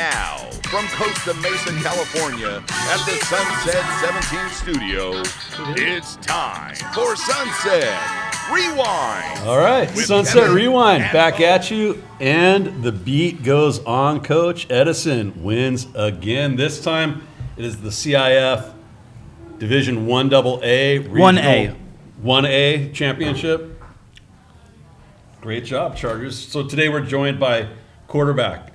now, from Costa Mesa, California, at the Sunset 17 studio, it's time for Sunset Rewind. All right, With Sunset Kevin Rewind and back Bo. at you, and the beat goes on. Coach Edison wins again. This time it is the CIF Division 1AA Regional 1A Championship. Great job, Chargers. So today we're joined by quarterback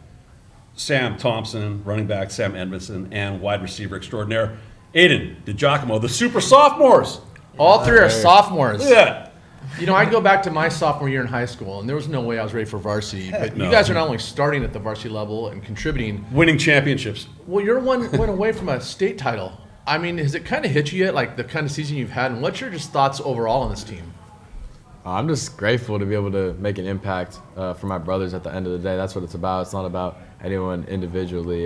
Sam Thomson, running back Sam Edmisten, and wide receiver extraordinaire Ayden DeGiacomo, the super sophomores. All three are sophomores. Look at that. You know, I go back to my sophomore year in high school, and there was no way I was ready for varsity. But no. you guys are not only starting at the varsity level and contributing. Winning championships. Well, you're one went away from a state title. I mean, has it kind of hit you yet, like the kind of season you've had? And what's your just thoughts overall on this team? I'm just grateful to be able to make an impact for my brothers at the end of the day. That's what it's about. It's not about anyone individually.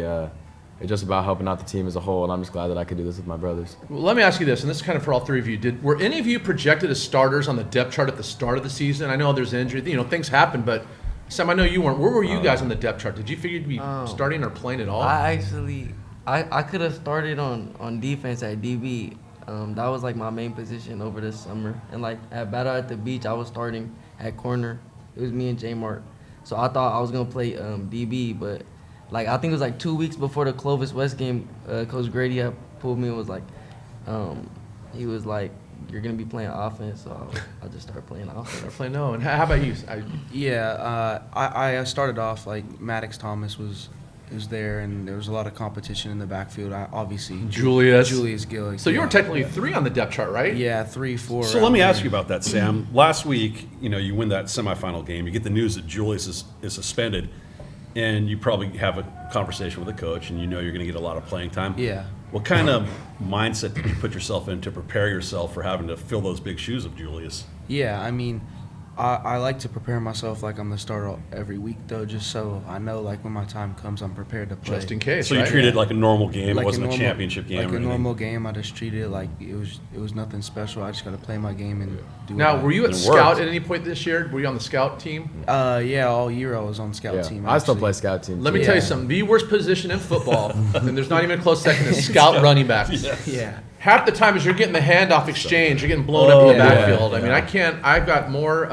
It's just about helping out the team as a whole, and I'm just glad that I could do this with my brothers. Well, let me ask you this, and this is kind of for all three of you. Were any of you projected as starters on the depth chart at the start of the season? I know there's injury, things happen, but Sam, I know you weren't. Where were you guys on the depth chart? Did you figure you'd be starting or playing at all? I could have started on defense at DB. That was like my main position over this summer. And like at Battle at the Beach, I was starting at corner. It was me and J Mark. So I thought I was gonna play DB, but like I think it was like 2 weeks before the Clovis West game, Coach Grady had pulled me and was like, he was like, "You're gonna be playing offense." So I just started playing offense. And how about you? I started off like Maddox Thomas was there, and there was a lot of competition in the backfield. Obviously, Julius Gillick. So you were technically 3 on the depth chart, right? Yeah, 3, 4. So let me ask you about that, Sam. Last week, you win that semifinal game. You get the news that Julius is suspended, and you probably have a conversation with the coach, and you're going to get a lot of playing time. Yeah. What kind of mindset did you put yourself in to prepare yourself for having to fill those big shoes of Julius? Yeah, I mean, I like to prepare myself like I'm the starter every week, though, just so I know, like, when my time comes, I'm prepared to play. Just in case, So right? you treated it like a normal game. Like It wasn't a championship game Like or a anything. normal game, I just treated it like it was nothing special. I just got to play my game and do Now, it. were you at It scout worked. at any point this year? Were you on the scout team? Yeah, all year I was on scout Yeah, team. I still actually. play scout team. Let me too. tell you something. The worst position in football, and there's not even a close second, is scout running back. Yeah. Half the time as you're getting the handoff exchange, you're getting blown up in the yeah, backfield. I mean, yeah. I've got more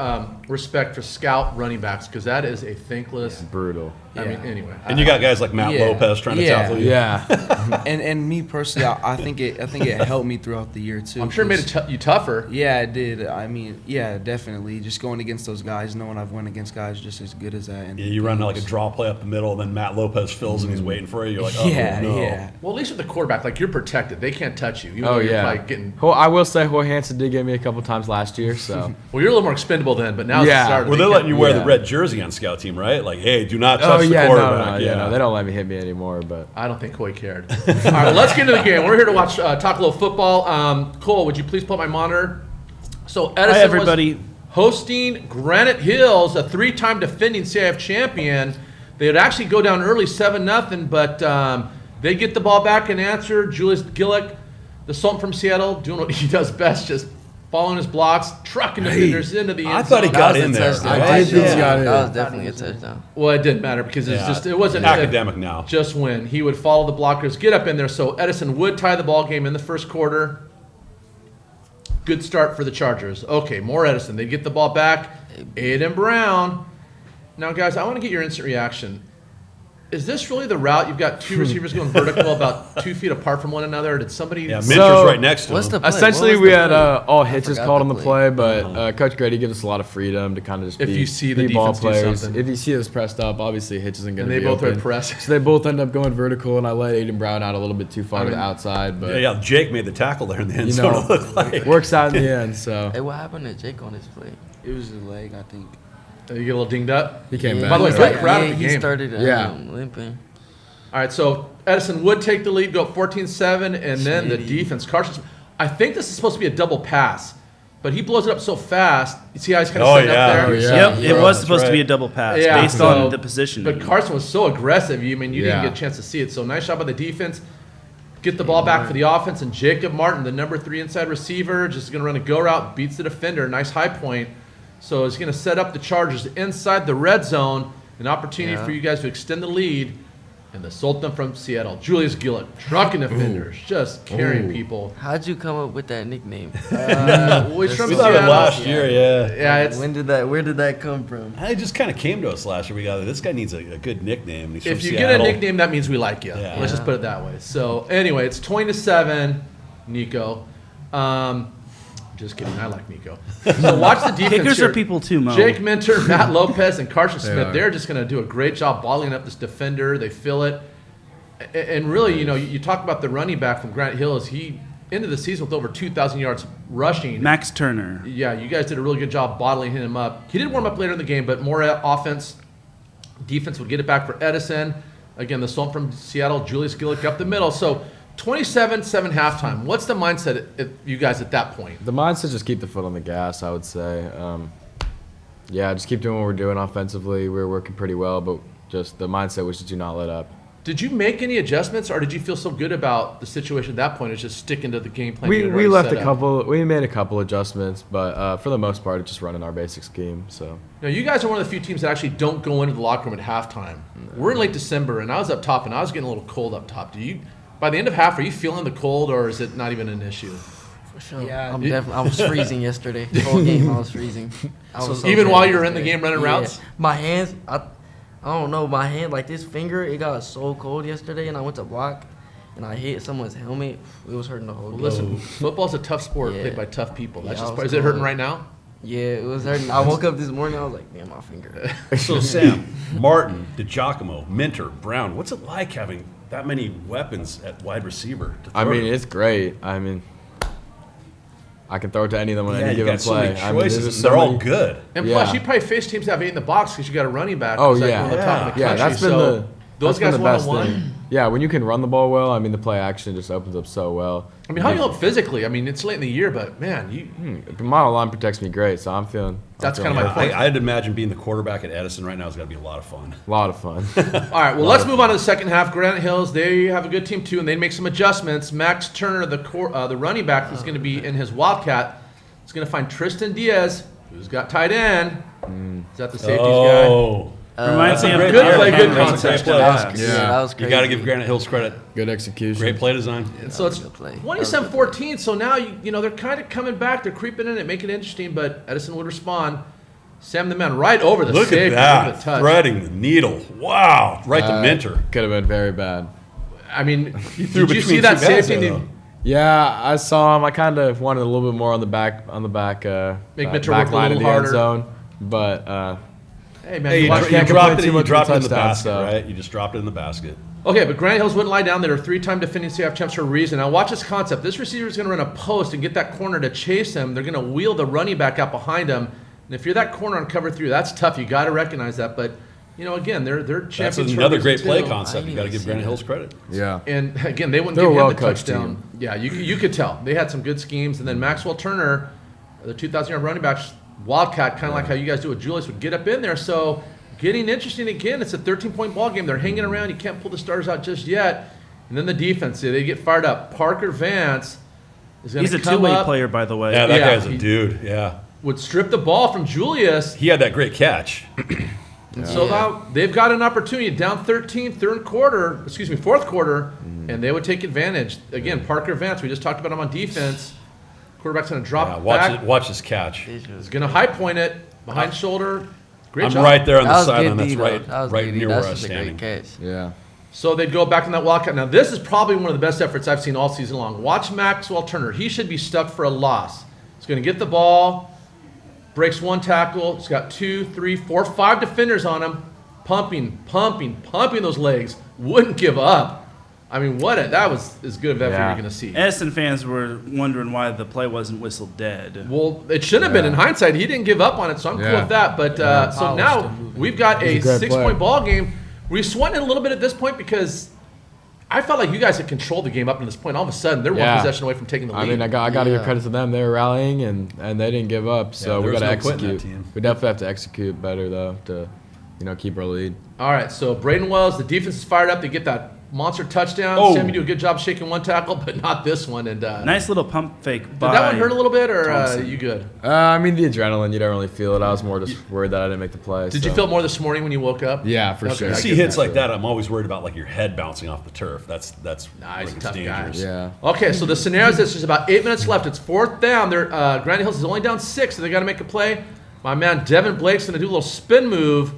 respect for scout running backs because that is a thankless. Brutal. I mean, anyway. And you got guys like Matt Yeah. Lopez trying to Yeah. tackle you. Yeah. And me personally, I think it helped me throughout the year too. I'm sure it made 'cause- you tougher. Yeah, it did. I mean, yeah, definitely. Just going against those guys, knowing I've went against guys just as good as that. And Yeah, you run like a draw play up the middle, and then Matt Lopez fills and he's waiting for you. You're like, oh, yeah, no. yeah. Well, at least with the quarterback, like you're protected. They can't touch you. Even Oh though you're yeah. probably getting. I will say, Hoy Hansen did get me a couple times last year, so. Well, you're a little more expendable then, but now it's Yeah. the start. Well, they're letting you wear the Yeah. red jersey on scout team, right? Like, hey, do not touch Oh the yeah, quarterback. no, they don't let me hit me anymore, but. I don't think Coy cared. All right, let's get into the game. We're here to watch, talk a little football. Cole, would you please pull up my monitor? So Edison Hi, everybody. was hosting Granite Hills, a 3-time defending CIF champion. They would actually go down early 7-0, but they get the ball back and answer. Julius Gillick, the Sultan from Seattle, doing what he does best, just following his blocks, trucking defenders into the end I thought he zone. got That was in a there. touchdown. I did think he got in. That was definitely a touchdown. Well, it didn't matter because it wasn't academic now. Just when he would follow the blockers, get up in there. So Edison would tie the ball game in the first quarter. Good start for the Chargers. Okay, more Edison. They get the ball back. Ayden Brown. Now, guys, I want to get your instant reaction. Is this really the route? You've got two receivers going vertical about 2 feet apart from one another. Did somebody? Yeah, So- Minter's right next to What's him. the play? Essentially, What was we the had play? all I hitches forgot called the on the play. play, but Coach Grady gives us a lot of freedom to kind of just If be, you see the be ball defense do players. something. If you see us pressed up, obviously Hitch isn't going And to they be both open. are pressed. So they both end up going vertical, and I let Ayden Brown out a little bit too far to the outside, but Yeah, Jake made the tackle there in the end zone. It looked like. works out in the end. So Hey, what happened to Jake on his play? It was a leg, I think. You get a little dinged up. he came Yeah, back. By the way, he great started- crowd at yeah, the he game. started Yeah. limping. All right, so Edison would take the lead, go up 14-7, and then the Shitty. defense. Carson, I think this is supposed to be a double pass, but he blows it up so fast. You see how he's kind of Oh, setting yeah. up there? Oh, yeah. Yep, it was supposed to be right. a double pass Yeah, based so- on the position. But Carson was so aggressive. I mean, you didn't Yeah. get a chance to see it. So nice job by the defense. Get the ball back for the offense, and Jacob Martin, the number 3 inside receiver, just going to run a go route, beats the defender. Nice high point. So he's going to set up the Chargers inside the red zone. An opportunity Yeah. for you guys to extend the lead. And the Sultan from Seattle, Julius Gillett, trucking defenders, just carrying people. How'd you come up with that nickname? He's from We thought it Seattle. last year, yeah. Yeah, Where did that come from? It just kind of came to us last year. We got this guy needs a good nickname. He's if from you Seattle. get a nickname, that means we like you. Yeah. Let's just put it that way. So anyway, it's 20-7, Nico. Just kidding. I like Nico. So watch the defense Kickers here. are people too, Mo. Jake Minter, Matt Lopez, and Carson They Smith. are. They're just going to do a great job balling up this defender. They fill it. And really, you talk about the running back from Granite Hills. He ended the season with over 2,000 yards rushing. Max Turner. Yeah, you guys did a really good job bottling him up. He did warm up later in the game, but more offense. Defense would get it back for Edison. Again, the Sultan from Seattle, Julius Gillick up the middle. So 27-7 halftime. What's the mindset of you guys at that point? The mindset just keep the foot on the gas, I would say. Just keep doing what we're doing offensively. We're working pretty well, but just the mindset was just do not let up. Did you make any adjustments, or did you feel so good about the situation at that point? It's just sticking to the game plan. you had We already left set a up? couple. We made a couple adjustments, but for the most part, it's just running our basic scheme. So Now, you guys are one of the few teams that actually don't go into the locker room at halftime. We're in late December, and I was up top, and I was getting a little cold up top. By the end of half, are you feeling the cold, or is it not even an issue? For sure. Yeah. I was freezing yesterday. The whole game, I was freezing. I was so Even cold while you were in the yesterday. game running routes? My hands, I don't know, my hand, like this finger, it got so cold yesterday, and I went to block, and I hit someone's helmet. It was hurting the whole Well, game. listen, football's a tough sport Yeah. played by tough people. That's Yeah, just I part. was Is it hurting cold. right now? Yeah, it was hurting. I woke up this morning, I was like, man, my finger. So Sam, Martin, DeGiacomo, Minter, Brown. What's it like having that many weapons at wide receiver? To I throw mean, to? it's great. I mean, I can throw it to any of them on yeah, any you given got so play. many I mean, choices, there's and so they're all many- good. And plus, Yeah. you probably face teams that have 8 in the box because you got a running back. Oh who's like yeah, one of the top in the yeah. country. That's been So the those that's been guys the best one-on-one. thing. Yeah, when you can run the ball well, I mean, the play action just opens up so well. I mean, how do you look physically? I mean, it's late in the year, but man, The model line protects me great, so I'm feeling. That's I'm feeling kinda my good. point. I'd imagine being the quarterback at Edison right now has got to be a lot of fun. A lot of fun. all right. Well, let's move on to the second half. Granite Hills, they have a good team too, and they make some adjustments. Max Turner, the running back, is going to be in his Wildcat. He's going to find Tristan Diaz, who's got tight end. Is that the safeties guy? Oh, Reminds me of great Good play, good That's a concept. great play. Yeah. That was You crazy. got to give Granite Hills credit. Good execution. Great play design. So it's Good play. 27-14. So now they're kind of coming back. They're creeping in it, making it interesting. But Edison would respond. Sam the man right over the Look safety, at over the that, touch. threading the needle. Wow, right to Minter. Could have been very bad. I mean, threw did you between see that two guys safety? there, though. Yeah, I saw him. I kind of wanted a little bit more on the back, Make back Mitchell work a line of little the harder. end zone. But Hey man, Hey, you you, watch- can't dropped complain it. too You much dropped with it in the touchdowns, basket, so. right? You just dropped it in the basket. Okay, but Granite Hills wouldn't lie down. They're 3-time defending CIF champs for a reason. Now watch this concept. This receiver is going to run a post and get that corner to chase him. They're going to wheel the running back out behind him. And if you're that corner on cover 3, that's tough. You got to recognize that. But again, they're That's champions. for a another reason, great play too. concept. You got to give Granite Hills credit. yeah, And again, they wouldn't They're give a him the well-coached touchdown. team. Yeah, you could tell. They had some good schemes. And then Maxwell Turner, the 2,000-yard running back, Wildcat, kind of like how you guys do with Julius, would get up in there. So getting interesting again. It's a 13-point ball game. They're hanging around. You can't pull the starters out just yet. And then the defense, they get fired up. Parker Vance is going He's to a come two-way up, player, by the way. Yeah, that Yeah, guy's a dude. Yeah, would strip the ball from Julius. he had that great catch. And so now they've got an opportunity down 13, fourth quarter, and they would take advantage. Again, Parker Vance, we just talked about him on defense. Quarterback's going to drop Yeah, back. watch this catch. He's going to high point it behind shoulder. Great I'm job. right there on That the was sideline. good That's D, though. right, That was right good D. near where That's I was just a standing. great catch. yeah. So they'd go back on that Wildcat. Now, this is probably one of the best efforts I've seen all season long. Watch Maxwell Turner. He should be stuck for a loss. He's going to get the ball, breaks one tackle. He's got 2, 3, 4, 5 defenders on him, pumping those legs. Wouldn't give up. I mean, that was as good of effort Yeah. you're going to see. Edison fans were wondering why the play wasn't whistled dead. Well, it shouldn't have been. In hindsight, he didn't give up on it, so I'm cool Yeah. with that. But so Power now still moving. we've got a It's a great 6-point play. ball game. We're sweating it a little bit at this point because I felt like you guys had controlled the game up to this point. All of a sudden, they're one Yeah. possession away from taking the lead. I mean, I got to Yeah. give credit to them. They were rallying and they didn't give up. So there we was got to no quitting that execute. team. We definitely have to execute better though to, keep our lead. All right, so Braden Wells, the defense is fired up. They get that monster touchdown. Oh. Sam, you do a good job shaking one tackle, but not this one. And Nice little pump fake. did that one hurt a little bit, or you good? I mean, the adrenaline, you don't really feel it. I was more just worried that I didn't make the play. Did you feel more this morning when you woke up? Yeah, for sure. You I see get hits that. like that, I'm always worried about like your head bouncing off the turf. That's Nah, he's a freaking tough guy. dangerous. Yeah. Okay, so the scenario is this: there's about 8 minutes left. It's 4th down. They're Granite Hills is only down 6, so they got to make a play. My man Devin Blake's going to do a little spin move.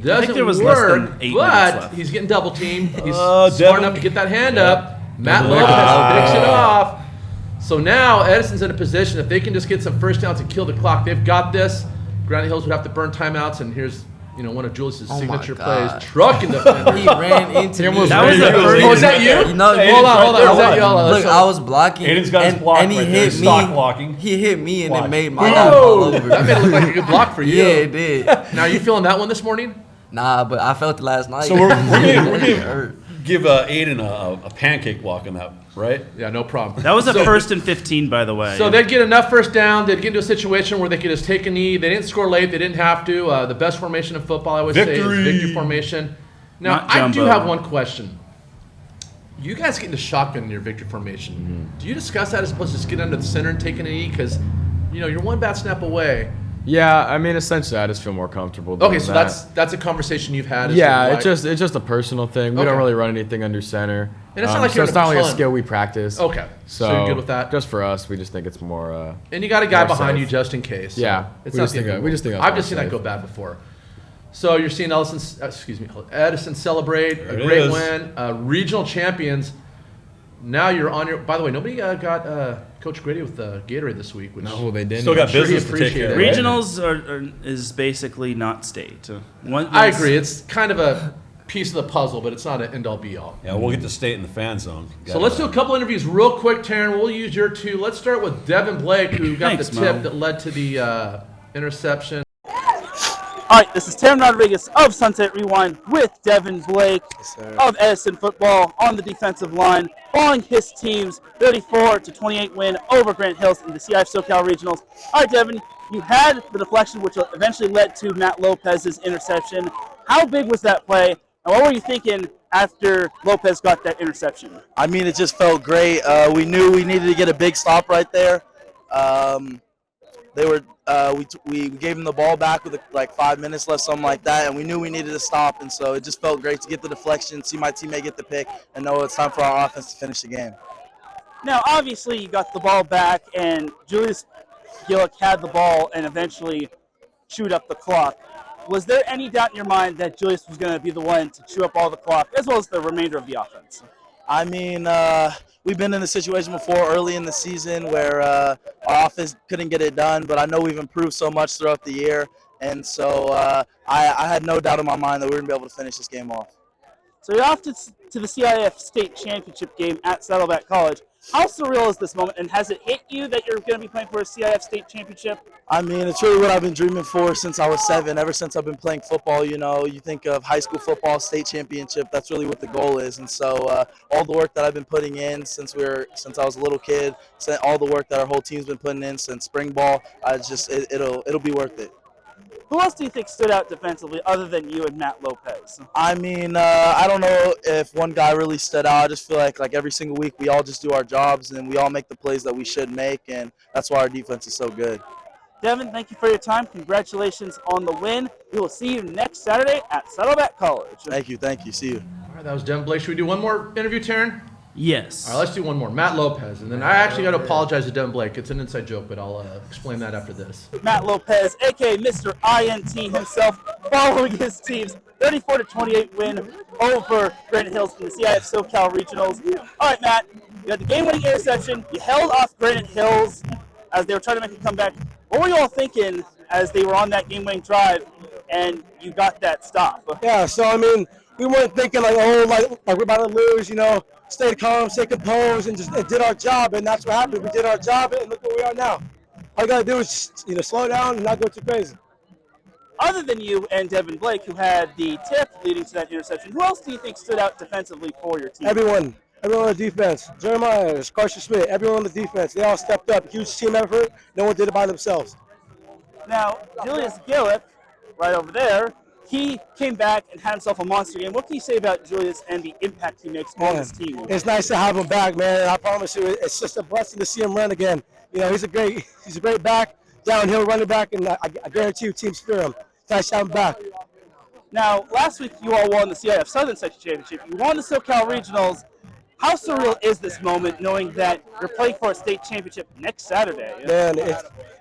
Doesn't there was work, less than 8 minutes but left. he's getting double teamed. He's Devin. smart enough to get that hand up. Matt Devin. Lopez picks it off. So now Edison's in a position, if they can just get some first downs and kill the clock, they've got this. Granite Hills would have to burn timeouts, and here's one of Julius's Oh my signature God. plays, trucking defender. He ran into me. That was the first. Oh, is that you? You know, Hold on. Is that you? Look, I was blocking. Aiden's got his block and he right there, hit stock me. blocking. He hit me, and Watch. it made my guy fall Whoa! over. That made it look like a good block for you. Yeah, it did. Now, are you feeling that one this morning? Nah, but I felt it last night. So we're It gonna hurt. give Aiden a pancake walk on that, right? Yeah, no problem. That was a 1st and 15, by the way. So they'd get enough first down. They'd get into a situation where they could just take a knee. They didn't score late. They didn't have to. The best formation in football, I always say, Victory. is victory formation. Now, Not I do jumbo. have one question. You guys get into shotgun in your victory formation. Do you discuss that as opposed to just get under the center and taking a knee? Because, you're one bad snap away. Yeah, I mean, essentially, I just feel more comfortable. Okay, doing so that. that's a conversation you've had. As Yeah, to it's why- just a personal thing. We Okay. don't really run anything under center. And it's not like so you're it's in a not like a ton. skill we practice. Okay, so you're good with that? Just for us, we just think it's more. And you got a guy More behind safe. you just in case. So Yeah, it's we not just the think end of that- the we world. just think that's I've more just seen that safe. go bad before. So you're seeing Edison celebrate There a it great is. win, regional champions. Now you're on your. By the way, nobody got Coach Grady with Gatorade this week. Which No, they didn't. Still got sure he business to take care of. appreciated right? Regionals is basically not state. I agree. It's kind of a piece of the puzzle, but it's not an end-all be-all. Yeah, we'll get to state in the fan zone. So let's do a couple interviews real quick, Teran. We'll use your two. Let's start with Devin Blake, who got Thanks, the tip Mo. that led to the interception. All right, this is Teran Rodriguez of Sunset Rewind with Devin Blake of Edison football on the defensive line, following his team's 34-28 win over Granite Hills in the CIF SoCal Regionals. All right, Devin, you had the deflection, which eventually led to Matt Lopez's interception. How big was that play, and what were you thinking after Lopez got that interception? I mean, it just felt great. We knew we needed to get a big stop right there. We gave him the ball back with like 5 minutes left, something like that, and we knew we needed to stop. And so it just felt great to get the deflection, see my teammate get the pick, and know it's time for our offense to finish the game. Now, obviously, you got the ball back, and Julius Gillick had the ball and eventually chewed up the clock. Was there any doubt in your mind that Julius was going to be the one to chew up all the clock, as well as the remainder of the offense? I mean, we've been in a situation before early in the season where our offense couldn't get it done, but I know we've improved so much throughout the year, and so I had no doubt in my mind that we were going to be able to finish this game off. So you're off to the CIF State Championship game at Saddleback College. How surreal is this moment, and has it hit you that you're going to be playing for a CIF State Championship? I mean, it's really what I've been dreaming for since I was 7. Ever since I've been playing football, you think of high school football, state championship. That's really what the goal is. And so all the work that I've been putting in since I was a little kid, all the work that our whole team's been putting in since spring ball, it'll be worth it. Who else do you think stood out defensively other than you and Matt Lopez? I mean, I don't know if one guy really stood out. I just feel like every single week we all just do our jobs and we all make the plays that we should make, and that's why our defense is so good. Devin, thank you for your time. Congratulations on the win. We will see you next Saturday at Saddleback College. Thank you. See you. All right, that was Devin Blake. Should we do one more interview, Teran? Yes. All right, let's do one more. Matt Lopez. And then I actually got to apologize to Devin Blake. It's an inside joke, but I'll explain that after this. Matt Lopez, a.k.a. Mr. INT himself, following his team's 34-28 win over Granite Hills in the CIF SoCal Regionals. All right, Matt, you got the game-winning interception. You held off Granite Hills as they were trying to make a comeback. What were you all thinking as they were on that game-winning drive and you got that stop? Yeah, so I mean, we weren't thinking like we're about to lose, stay calm, stay composed, and just did our job, and that's what happened. We did our job, and look where we are now. All you gotta do is slow down and not go too crazy. Other than you and Devin Blake, who had the tip leading to that interception, who else do you think stood out defensively for your team? Everyone on the defense, Jeremiah, Carson Schmidt, everyone on the defense, they all stepped up. Huge team effort. No one did it by themselves. Now, Julius Gillick, right over there, He came back and had himself a monster game. What can you say about Julius and the impact he makes on this team? It's nice to have him back, man. I promise you, it's just a blessing to see him run again. You know, he's a great back, downhill running back, and I guarantee you, teams fear him. It's nice to have him back. Now, last week you all won the CIF Southern Section Championship. You won the SoCal Regionals. How surreal is this moment, knowing that you're playing for a state championship next Saturday? Man,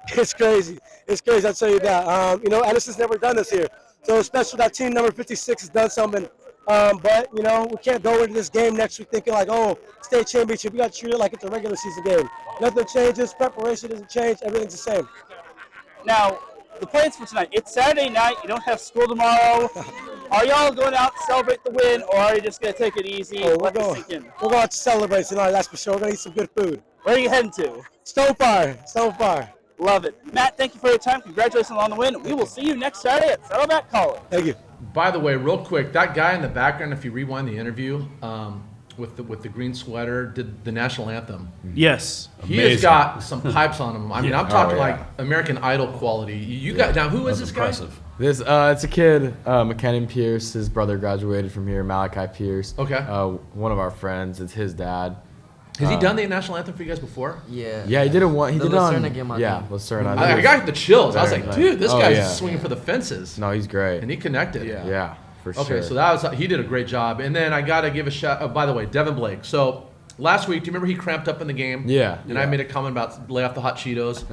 it's crazy. It's crazy, I'll tell you that. You know, Edison's never done this here. So it's special that team number 56 has done something. But, you know, we can't go into this game next week thinking like, oh, state championship. We got to treat it like it's a regular season game. Nothing changes. Preparation doesn't change. Everything's the same. Now, the plans for tonight. It's Saturday night. You don't have school tomorrow. Are y'all going out to celebrate the win, or are you just going to take it easy? Oh, Let this sink in? We're going to celebrate tonight, that's for sure. We're going to eat some good food. Where are you heading to? Stonefire. Love it. Matt, thank you for your time. Congratulations on the win. We will see you next Saturday at Saddleback College. Thank you. By the way, real quick, that guy in the background, if you rewind the interview, with the green sweater, did the national anthem. Yes. He has got some pipes on him. I mean, I'm talking like American Idol quality. You got now. Who is this guy? This it's a kid, McKinnon Pierce. His brother graduated from here, Malachi Pierce. Okay. One of our friends. It's his dad. Has he done the national anthem for you guys before? Yeah. Yeah, he did it one. He did it on. Yeah, Lucerne. I got the chills. I was like, dude, this guy's swinging for the fences. No, he's great. And he connected. Yeah. For sure. Okay, so that was he did a great job. And then I got to give a shout. Oh, by the way, Devin Blake. So last week, do you remember he cramped up in the game? Yeah. And I made a comment about lay off the hot Cheetos.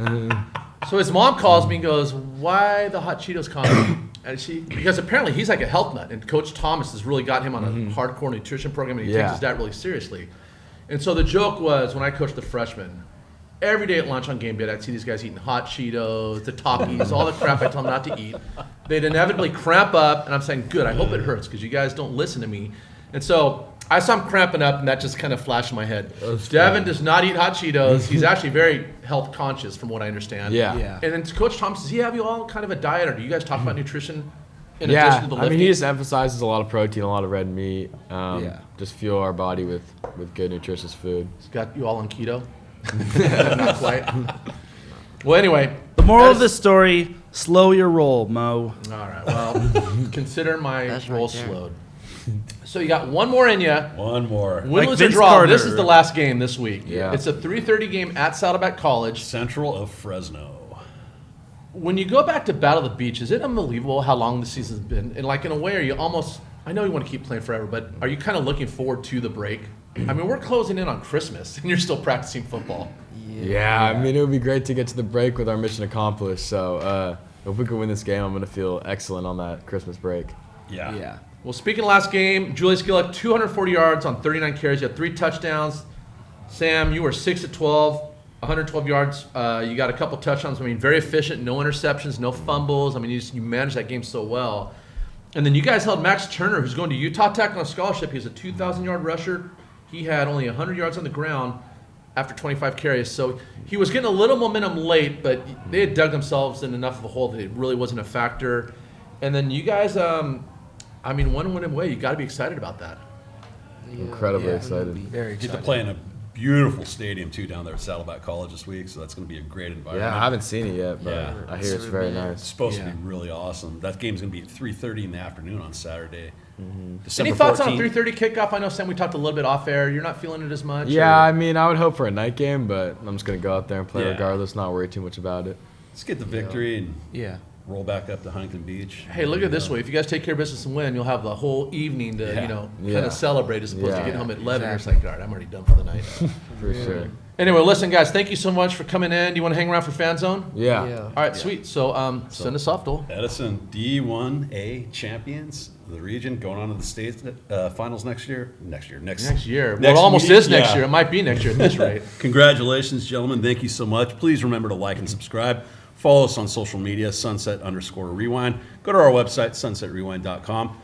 So his mom calls me and goes, "Why the hot Cheetos comment?" And because apparently he's like a health nut, and Coach Thomas has really got him on a hardcore nutrition program, and he takes his diet really seriously. And so the joke was when I coached the freshmen, every day at lunch on game day, I'd see these guys eating hot Cheetos, the Takis, all the crap I tell them not to eat. They'd inevitably cramp up, and I'm saying, good, I hope it hurts because you guys don't listen to me. And so I saw him cramping up, and that just kind of flashed in my head. Devin does not eat hot Cheetos. He's actually very health conscious, from what I understand. Yeah. And then Coach Thomas, does he have you all kind of a diet, or do you guys talk about nutrition in addition to the lifting? I mean, he just emphasizes a lot of protein, a lot of red meat. Just fuel our body with good, nutritious food. He's got you all on keto? Not quite. Well, anyway. The moral of this story, slow your roll, Mo. All right, well, consider my roll right there. slowed. So you got one more in you. One more. Win, Like lose, or Vince draw. Carter. This is the last game this week. Yeah. It's a 3:30 game at Saddleback College. Central of Fresno. When you go back to Battle of the Beach, is it unbelievable how long the season's been? And like in a way, are you almost, I know you want to keep playing forever, but are you kind of looking forward to the break? I mean, we're closing in on Christmas, and you're still practicing football. Yeah, I mean, it would be great to get to the break with our mission accomplished. So if we could win this game, I'm going to feel excellent on that Christmas break. Yeah. Well, speaking of last game, Julius Gillick, 240 yards on 39 carries. You had 3 touchdowns. Sam, you were 6 of 12, 112 yards. You got a couple touchdowns. I mean, very efficient, no interceptions, no fumbles. I mean, you managed that game so well. And then you guys held Max Turner, who's going to Utah Tech on a scholarship. He's a 2,000-yard rusher. He had only 100 yards on the ground after 25 carries. So he was getting a little momentum late, but they had dug themselves in enough of a hole that it really wasn't a factor. And then you guys, I mean, one win away. You got to be excited about that. Incredibly excited. Very Get excited. to play in a beautiful stadium, too, down there at Saddleback College this week, so that's going to be a great environment. Yeah, I haven't seen it yet, but Yeah. I hear it's very It's nice. supposed to be really awesome. That game's going to be at 3:30 in the afternoon on Saturday. December Any thoughts 14th. on a 3:30 kickoff? I know, Sam, we talked a little bit off air. You're not feeling it as much? Yeah, or- I mean, I would hope for a night game, but I'm just going to go out there and play Yeah. regardless, not worry too much about it. Let's get the victory and Yeah. roll back up to Huntington Beach. Hey, look at it this way. If you guys take care of business and win, you'll have the whole evening to, kind Yeah. of celebrate as opposed to Yeah. getting home at 11. It's like, all right, I'm already done for the night. For sure. Anyway, listen, guys, thank you so much for coming in. Do you want to hang around for Fan Zone? Yeah. All right, sweet. So send us off, Dole. Edison D1A champions of the region, going on to the state finals next year. Next year. Next year. Well, next it almost week, is next yeah. year. It might be next year at this rate. Congratulations, gentlemen. Thank you so much. Please remember to like and subscribe. Follow us on social media, sunset_rewind. Go to our website, sunsetrewind.com.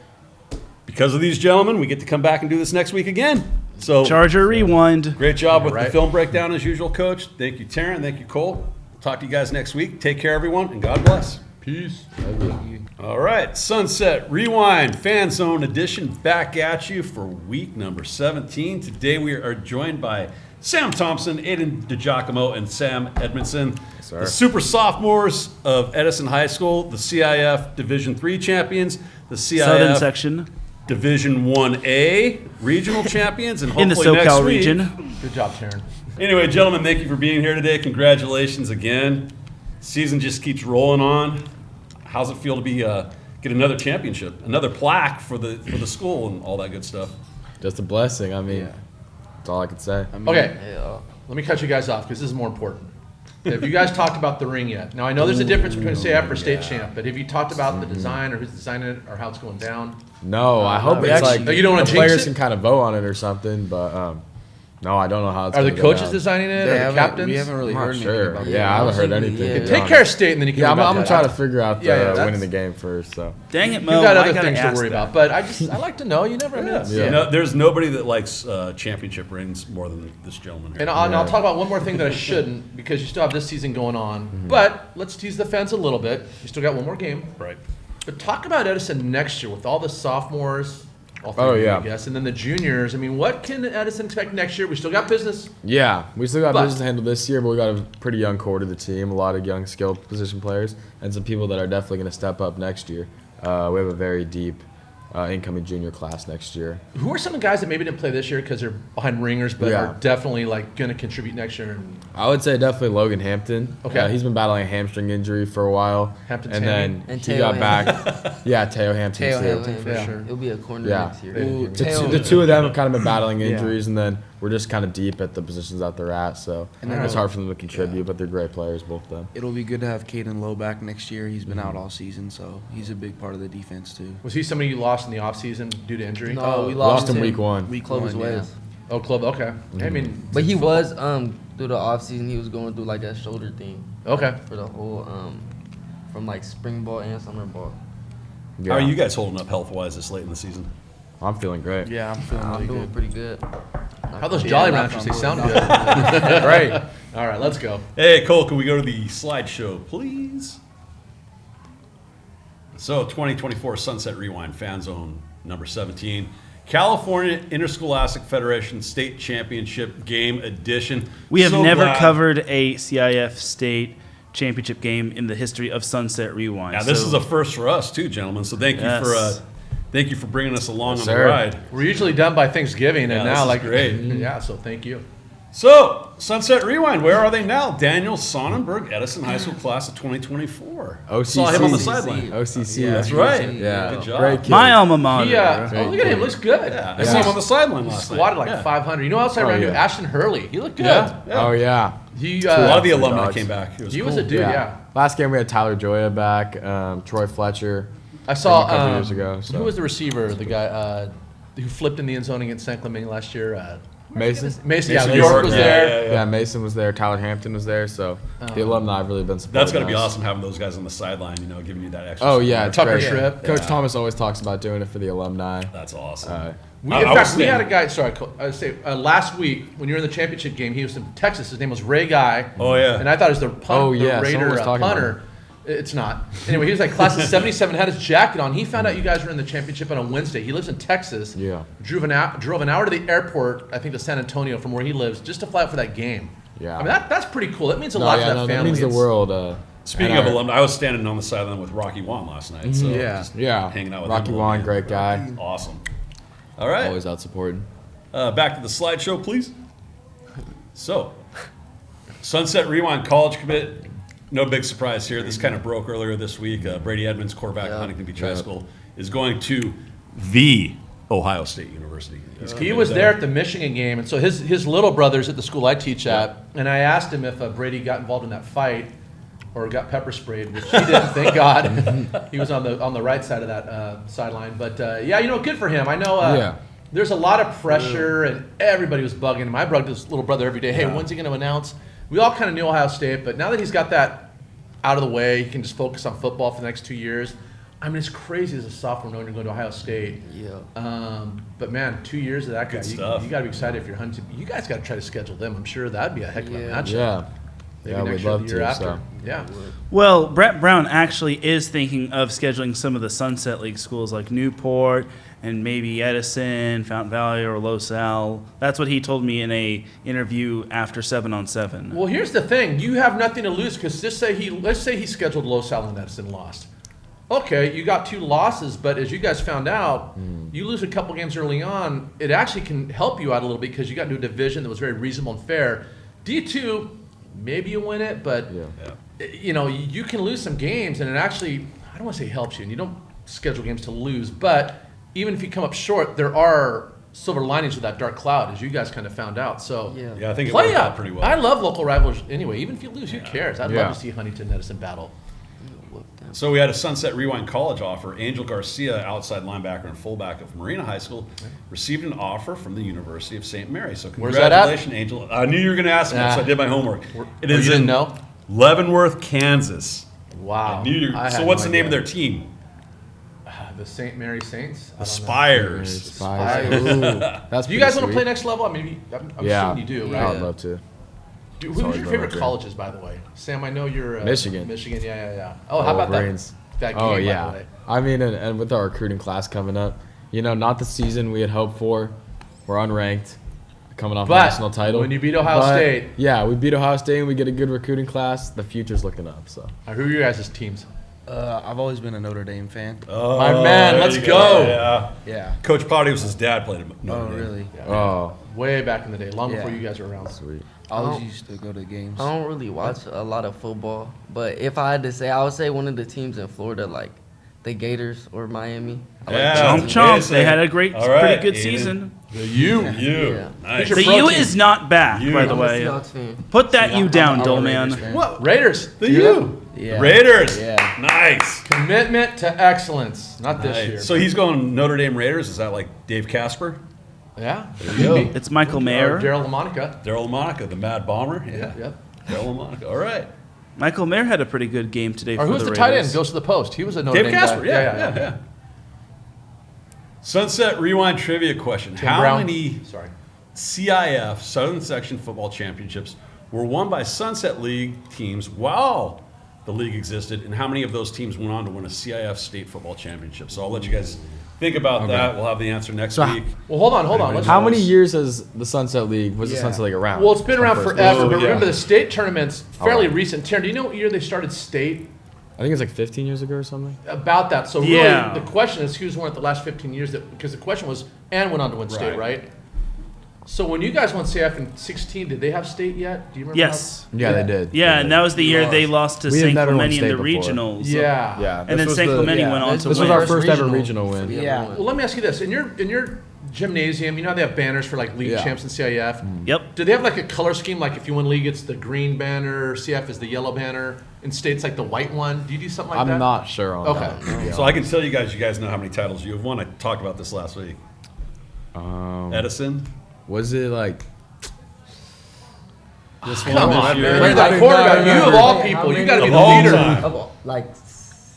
Because of these gentlemen, we get to come back and do this next week again. So Charger rewind. great job with right. the film breakdown as usual, Coach. Thank you, Teran. Thank you, Cole. Talk to you guys next week. Take care, everyone, and God bless. Peace. All right, Sunset Rewind Fan Zone Edition back at you for week number 17. Today we are joined by Sam Thompson, Ayden DeGiacomo, and Sam Edmisten, the super sophomores of Edison High School, the CIF Division III champions, the CIF Southern section. Division 1A regional champions, and In the hopefully next SoCal week. region. Good job, Teran. Anyway, gentlemen, thank you for being here today. Congratulations again. Season just keeps rolling on. How's it feel to be get another championship, another plaque for the school and all that good stuff? Just a blessing. I mean, that's all I can say. Okay, let me cut you guys off because this is more important. Have you guys talked about the ring yet? Now, I know there's a difference between CIF or state champ, but have you talked about the design or who's designing it or how it's going down? No, I hope we it's actually- like You don't wanna the jinx players it? can kind of vote on it or something, but no, I don't know how it's Are the gonna go coaches down. designing it or the captains? We haven't really I'm heard not anything sure. about Yeah, I haven't heard anything. Yeah. to be Take honest. care of state and then you can Yeah, worry I'm about gonna that. try to figure out the that's- winning the game first. So Dang it, You Mo. got I other gotta things to ask worry that. about, but I like to know. You never know. Yeah. You know, there's nobody that likes championship rings more than this gentleman here. And I'll talk about one more thing that I shouldn't because you still have this season going on. But let's tease the fence a little bit. You still got one more game. Right. But talk about Edison next year with all the sophomores, all three Oh, of you, yeah. I guess, and then the juniors. I mean, what can Edison expect next year? We still got business. yeah, we still got But- business to handle this year, but we got a pretty young core to the team, a lot of young skilled position players, and some people that are definitely going to step up next year. We have a very deep incoming junior class next year. Who are some of the guys that maybe didn't play this year because they're behind ringers, but Yeah. are definitely like going to contribute next year? And I would say definitely Logan Hampton. Okay. He's been battling a hamstring injury for a while. Hampton's and hammy. then And he Teo got back. Yeah, Teo Hampton Teo too. Hampton. for Yeah. sure. It'll be a corner Yeah. next year. Ooh, The two of them have kind of been battling injuries, and then we're just kind of deep at the positions that they're at. So And then it's hard for them to contribute, but they're great players, both of them. It'll be good to have Caden Lowe back next year. He's been out all season, so he's a big part of the defense too. Was he somebody you lost in the offseason due to injury? No, we Lost lost him week one. Week Clovis one, yeah. West. Oh, club. Okay. I mean, But he was through the off season. He was going through like that shoulder thing okay. for the whole from like spring ball and summer ball. How are you guys holding up health-wise this late in the season? I'm feeling great. Yeah, I'm feeling I'm really doing good. pretty good. How those Jolly Ranchers? They sound good. Great. All right, let's go. Hey, Cole, can we go to the slideshow, please? So, 2024 Sunset Rewind Fan Zone number 17. California Interscholastic Federation State Championship Game Edition. We have So never glad- covered a CIF state championship game in the history of Sunset Rewind. Yeah, this So- is a first for us too, gentlemen. So thank you for bringing us along on the sir. ride. We're usually done by Thanksgiving, Yeah, and this now is like great. Yeah, so thank you. So, Sunset Rewind, where are they now? Daniel Sonnenberg, Edison High School class of 2024. OCC. Saw him on the OCC. sideline. OCC. That's right. Yeah. Good job. Great kid. my alma mater. Oh, look at him, looks good. Yeah, I saw him on the sideline last night. Squatted like Yeah. 500. You know what else I Oh, ran into? yeah. Ashton Hurley. He looked good. Yeah. Oh, yeah. He A lot of the for alumni dogs. came back. It was he cool. was a dude. Yeah. Last game we had Tyler Joya back, Troy Fletcher. I saw a couple years ago, so. who was the receiver? The guy who flipped in the end zone against San Clemente last year. Mason. Mason. Yeah, Mason York York, was yeah, there. yeah. Yeah, Mason was there. Tyler Hampton was there. So the alumni have really been supporting That's going to be us. awesome having those guys on the sideline, giving you that extra Oh, support. yeah. It's Tucker great. Tripp. Coach Yeah. Thomas always talks about doing it for the alumni. That's awesome. In I was fact, we had a standing- guy. Sorry, I would say last week when you were in the championship game, he was from Texas. His name was Ray Guy. Oh, yeah. And I thought it was the Oh, yeah, the someone Raider was talking about punter. It's not. Anyway, he was like class of 77, had his jacket on. He found out you guys were in the championship on a Wednesday. He lives in Texas. Yeah. Drove an hour to the airport, I think to San Antonio from where he lives, just to fly out for that game. Yeah. I mean, that's pretty cool. That means a No, lot yeah, to that no, family. that means the It's- world. Speaking and of our- alumni, I was standing on the sideline with Rocky Wan last night. So Yeah. just Yeah. hanging out with Rocky him a Wan, little bit. great guy. Awesome. All right. Always out supporting. Back to the slideshow, please. So, Sunset Rewind college commit. No big surprise here. This kind of broke earlier this week. Brady Edmonds, quarterback at Huntington Beach High School, is going to the Ohio State University. He's He committed was there at the Michigan game, and so his little brother's at the school I teach at, and I asked him if Brady got involved in that fight or got pepper sprayed, which he didn't. Thank God, he was on the right side of that sideline. But yeah, good for him. I know. Yeah. There's a lot of pressure, and everybody was bugging him. I bugged his little brother every day. Hey, when's he going to announce? We all kind of knew Ohio State, but now that he's got that out of the way, he can just focus on football for the next 2 years. I mean, it's crazy as a sophomore knowing you're going to Ohio State. Yeah. But man, 2 years of that guy, Good you stuff. got to be excited if you're hunting. You guys got to try to schedule them. I'm sure that'd be a heck of a matchup. Yeah. Maybe Yeah, next we'd year, or love the year to. after. So. Yeah. Well, Brett Brown actually is thinking of scheduling some of the Sunset League schools like Newport and maybe Edison, Fountain Valley, or Los Al. That's what he told me in a interview after 7-on-7. Well, here's the thing: you have nothing to lose because let's say he scheduled Los Al and Edison lost. okay, you got 2 losses, but as you guys found out, you lose a couple games early on, it actually can help you out a little bit because you got into a division that was very reasonable and fair. D2, maybe you win it, but you can lose some games, and it actually, I don't want to say helps you, and you don't schedule games to lose, but even if you come up short, there are silver linings with that dark cloud, as you guys kind of found out. So Yeah, I think it worked out pretty well. I love local rivalries anyway. Even if you lose, who cares? I'd love to see Huntington and Edison battle. So we had a Sunset Rewind College offer. Angel Garcia, outside linebacker and fullback of Marina High School, received an offer from the University of St. Mary. So Where's that at? congratulations, Angel. I knew you were going to ask me, so I did my homework. It You is didn't in know? Leavenworth, Kansas. Wow. I knew you. I So had what's no the name of idea. their team? The St. Mary Saints? I don't know. Spires. Spires. Ooh, that's Do you guys pretty want to play sweet. next level? I mean, I'm Yeah, assuming you do, I right? would love to. Who's always your been favorite my dream. colleges, by the way? Sam, I know you're Michigan. Michigan, yeah. Oh, how about Wolverines. that game, Oh by yeah. the way? I mean, and with our recruiting class coming up, not the season we had hoped for. We're unranked, coming off a But national title. when you beat Ohio But, State. yeah, we beat Ohio State and we get a good recruiting class. The future's looking up. So Who are your guys' teams? I've always been a Notre Dame fan. Oh, My man, there let's you go. Yeah. Yeah. Coach Potty was his dad played at Notre Oh, Dame. really? oh, Way back in the day, long Yeah. before you guys were around. sweet. I always used to go to games. I don't really watch a lot of football, but if I had to say, I would say one of the teams in Florida, like the Gators or Miami. I like Yeah. those Chomp teams. chomp. They had a great, All right, pretty good Aiden. season. The U. Yeah. Nice. Your The pro U team. is not back, You. by the I'm a way. Seahawks fan. Put that See, U I'm down, a dull Raiders man. fan. What? Raiders. The Do you know? U. Yeah. Raiders. Yeah. Nice. Commitment to excellence. Not this Nice. year. So he's going Notre Dame Raiders. Is that like Dave Casper? yeah. It's Michael Mayer. Daryl LaMonica. Daryl Monica, the Mad Bomber. Yeah. Yep. Daryl Monica. All right. Michael Mayer had a pretty good game today Or for who's the the tight end? Raiders. Goes to the post. He was a Notre Dave Dame Casper. guy. Yeah. Sunset Rewind trivia question. Tim How Brown. many Sorry. CIF Southern Section Football Championships were won by Sunset League teams while the league existed, and how many of those teams went on to win a CIF State Football Championship? So I'll let you guys think about that. We'll have the answer next So week. Well, hold on. Let's How many years has the Sunset League the Yeah. Sunset League around? Well, it's been around First- forever, Oh, but yeah. remember the state tournament's fairly Alright. recent. Teran, do you know what year they started state? I think it's like 15 years ago or something. About that. So really, Yeah. the question is who's won it the last 15 years? Because the question was, and went on to win state, right? So when you guys won CIF in 16, did they have state yet? Do you remember? Yes. Yeah, they did. Yeah, and that was the year they lost to We had St. never won Clemente in the state before. regionals. Yeah. Yeah. And then this was St. the- Clemente yeah, went on this to This win. was our First first ever regional. regional win. Yeah. Well, let me ask you this: in your gymnasium, you know how they have banners for like league Yeah. champs and CIF. Yep. Do they have like a color scheme? Like if you win league, it's the green banner. CIF is the yellow banner. In states, like the white one. Do you do something like that? I'm not sure on Okay. that. to be So I can honest. tell you guys know how many titles you have won. I talked about this last week. Edison. Was it like? This Come one on, this year. man. You're that quarterback. You of all people, you got to be Of the all leader. time. Like,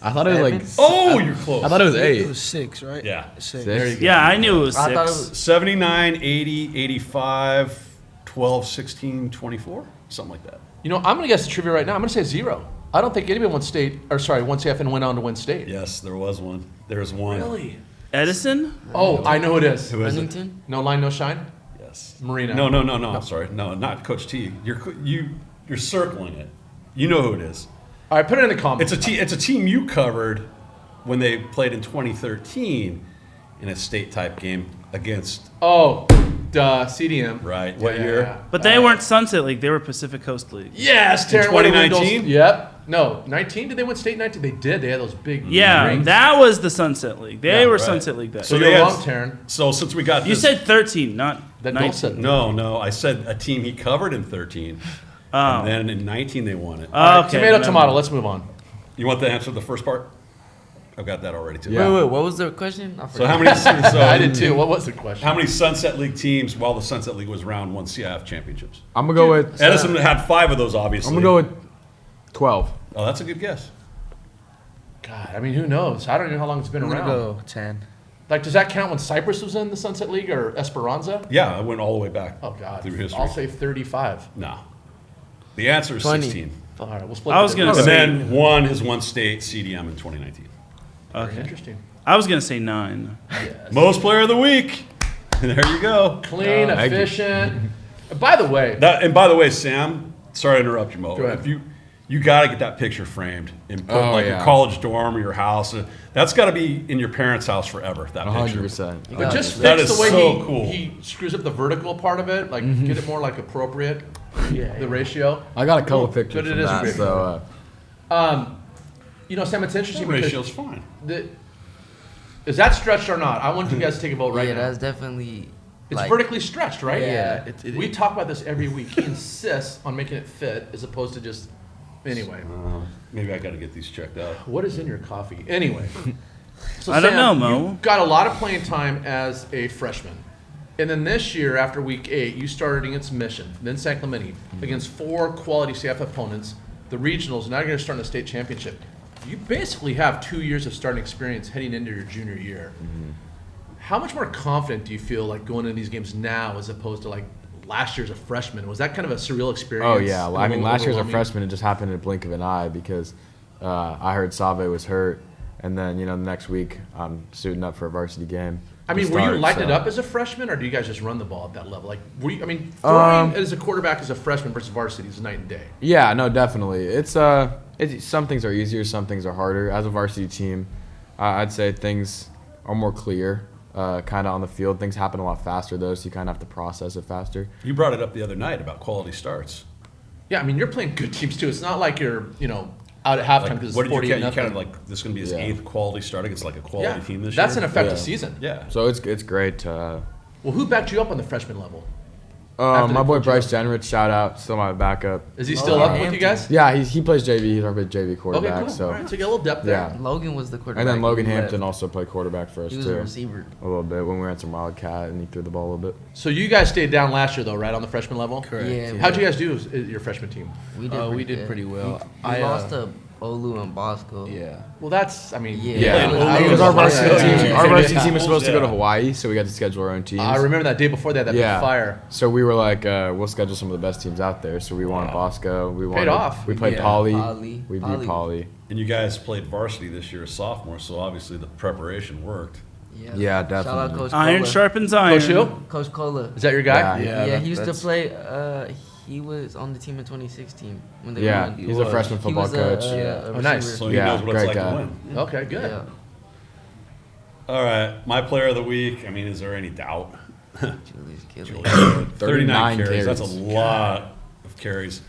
I thought it was like. Oh, you're close. I thought it was It 8. was 6, right? Yeah. 6. There you Yeah, I knew it was I thought it 6. was 79, 80, 85, 12, 16, 24, something like that. You know, I'm going to guess the trivia right now. I'm going to say 0. I don't think anybody won CIF and went on to win state. Yes, there was one. There's one. Really? Edison? Oh, I know who it is. Who is it? Huntington. No line, no shine. Yes. Marina. No. I'm sorry. No, not Coach T. You're circling it. You know who it is. All right, put it in the comments. It's a team you covered when they played in 2013 in a state type game against. Oh, duh, CDM. Right. What year? But they weren't Sunset League. They were Pacific Coast League. Yes, Teran. 2019? Yep. No, 19. Did they win state 19? They did. They had those big Yeah, rings. that was the Sunset League. They Yeah, were right. Sunset League that So year. you're they wrong, had- Teran. So since we got You this, said 13, not That 19. don't said no. I said a team he covered in 13, Oh. and then in 19 they won it. Okay. Tomato, remember. tomato. Let's move on. You want the answer to the first part? I've got that already too. Yeah. Wait, what was the question? I So forgot. how many? So I did too. What was the question? How many Sunset League teams, while the Sunset League was around, won CIF championships? I'm gonna go with. Edison had 5 of those, obviously. I'm gonna go with 12. Oh, that's a good guess. God, I mean, who knows? I don't know how long it's been I'm going around. to go 10. Like, does that count when Cypress was in the Sunset League or Esperanza? Yeah, I went all the way back. Oh, God. Through history. I'll say 35. No. The answer is 20. 16. All right, we'll split I the was gonna difference. And say- then one has won state CDM in 2019. Very interesting. I was going to say 9. Most player of the week. There you go. Clean, thank you. efficient. By the way, And by the way, Sam, sorry to interrupt you, Mo. Go ahead. If you got to get that picture framed and put your yeah. college dorm or your house. That's got to be in your parent's house forever. That picture. 100%. But just That fix is the way so cool. he screws up the vertical part of it. Like get it more like appropriate. The ratio. I got a couple pictures But it from is a that. great So Sam, it's interesting The because ratio's fine. is that stretched or not? I want you guys to take a vote right yeah, now. that's definitely. It's like, vertically stretched, right? Yeah. We talk about this every week. He insists on making it fit as opposed to just. Anyway, Maybe I got to get these checked out. what is in your coffee? Anyway, so I don't Sam, know, Mo. You got a lot of playing time as a freshman, and then this year after week 8, you started against Mission, then San Clemente, against 4 quality CF opponents, the regionals. And now you're going to start in the state championship. You basically have 2 years of starting experience heading into your junior year. How much more confident do you feel like going into these games now as opposed to like last year as a freshman? Was that kind of a surreal experience? Oh yeah, and I mean last year as a overwhelming? freshman, it just happened in a blink of an eye because I heard Save was hurt, and then the next week I'm suiting up for a varsity game. I mean, to were you start, lighting it so- up as a freshman, or do you guys just run the ball at that level? Like, were you, I mean, throwing as a quarterback as a freshman versus varsity is night and day. Yeah, no, definitely. It's some things are easier, some things are harder. As a varsity team, I'd say things are more clear. Kind of on the field, things happen a lot faster though, so you kind of have to process it faster. You brought it up the other night about quality starts. Yeah, I mean, you're playing good teams too. It's not like you're, out at halftime because What it's did 40 you kind nothing. of like? This is going to be his Yeah. 8th quality start against like a quality team this That's year. an effective Yeah. season. Yeah. So it's great. Well, who backed you up on the freshman level? My they boy pulled you Bryce up. Jenrich, shout out, still my backup. Is he still up with you Hampton. guys? Yeah, he plays JV. He's our big JV Okay, quarterback. cool. So All right, so you get a little depth there. yeah. Logan was the quarterback. And then Logan when we Hampton left. also played quarterback for us He was too. a receiver. A little bit when we ran some Wildcat and he threw the ball a little bit. So you guys stayed down last year though, right, on the freshman level? Correct. Yeah. How'd you guys do as your freshman team? We did. We did good. pretty well. We I, lost to Olu and Bosco. Yeah. Well, that's, I mean, Yeah. Yeah, playing because our varsity Yeah. team, our varsity team was Yeah. supposed to go to Yeah. Hawaii, so we got to schedule our own teams. I remember that day before that Yeah. big fire. So we were like, we'll schedule some of the best teams out there. So we wanted Bosco. We wanted, off. We played Yeah. Poly. Poly. We beat Poly. Poly. And you guys played varsity this year as sophomores, so obviously the preparation worked. Yeah, Shout out definitely. Coach Iron Cola. sharpens iron. Coach Hill? Coach Cola. Is that your guy? Yeah. Yeah, he used to that's- play. He was on the team in 2016 when they Yeah, won. he's a freshman He football was coach. a Oh, nice. receiver. So he Yeah, knows what it's great like guy. to win. Okay, good. Yeah. All right, my player of the week. I mean, is there any doubt? Julius Gilly. 39 carries. That's a carries. lot of carries.